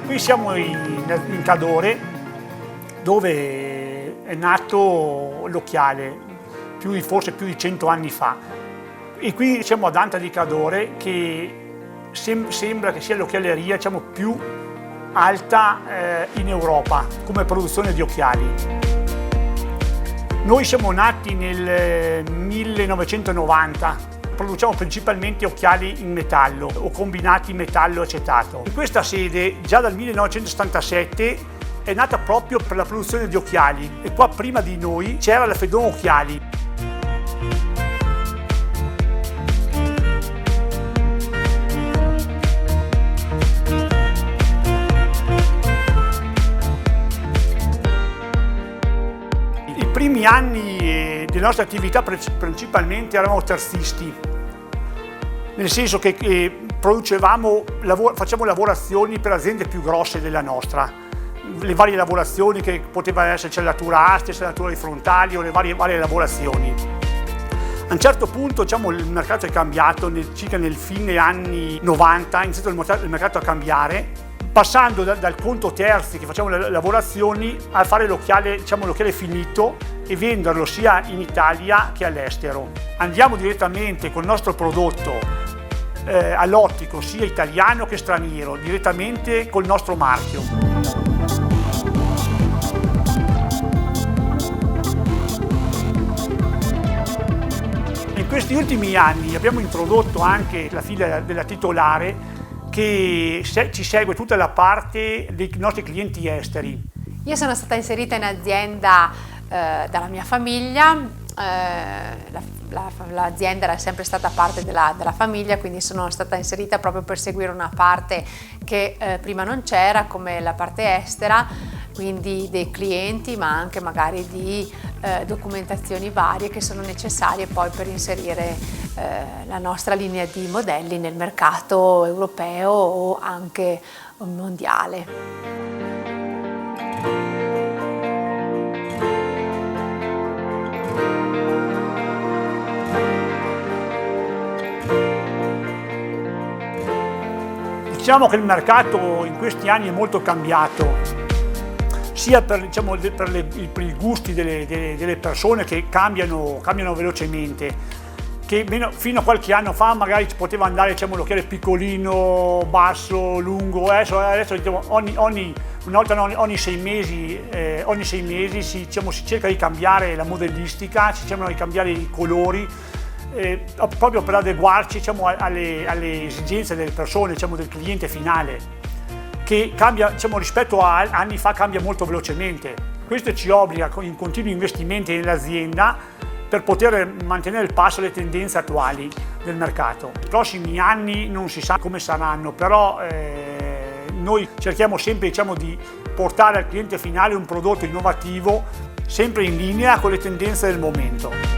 Qui siamo in Cadore, dove è nato l'occhiale, forse più di 100 anni fa. E qui siamo ad Anta di Cadore, che sembra che sia l'occhialeria più alta in Europa come produzione di occhiali. Noi siamo nati nel 1990. Produciamo principalmente occhiali in metallo o combinati metallo-acetato. In questa sede, già dal 1977, è nata proprio per la produzione di occhiali e qua prima di noi c'era la Fedon Occhiali. I primi anni delle nostre attività principalmente eravamo terzisti, nel senso che facciamo lavorazioni per aziende più grosse della nostra, le varie lavorazioni che potevano essere cellatura aste, cellatura di frontali o le varie lavorazioni. A un certo punto il mercato è cambiato, circa nel fine anni 90 ha iniziato il mercato a cambiare, passando dal conto terzi che facciamo le lavorazioni a fare l'occhiale finito e venderlo sia in Italia che all'estero. Andiamo direttamente col nostro prodotto all'ottico, sia italiano che straniero, direttamente col nostro marchio. In questi ultimi anni abbiamo introdotto anche la fila della titolare, che ci segue tutta la parte dei nostri clienti esteri. Io sono stata inserita in azienda dalla mia famiglia, l'azienda era sempre stata parte della famiglia, quindi sono stata inserita proprio per seguire una parte che prima non c'era, come la parte estera, quindi dei clienti, ma anche magari di documentazioni varie che sono necessarie poi per inserire la nostra linea di modelli nel mercato europeo o anche mondiale. Diciamo che il mercato in questi anni è molto cambiato, sia per i gusti delle persone che cambiano velocemente, che fino a qualche anno fa magari ci poteva andare l'occhiale piccolino, basso, lungo, adesso ogni 6 mesi si cerca di cambiare la modellistica, si cercano di cambiare i colori, proprio per adeguarci alle esigenze delle persone, del cliente finale, che cambia, rispetto a anni fa cambia molto velocemente. Questo ci obbliga in continui investimenti nell'azienda per poter mantenere il passo alle tendenze attuali del mercato. I prossimi anni non si sa come saranno, però noi cerchiamo sempre di portare al cliente finale un prodotto innovativo, sempre in linea con le tendenze del momento.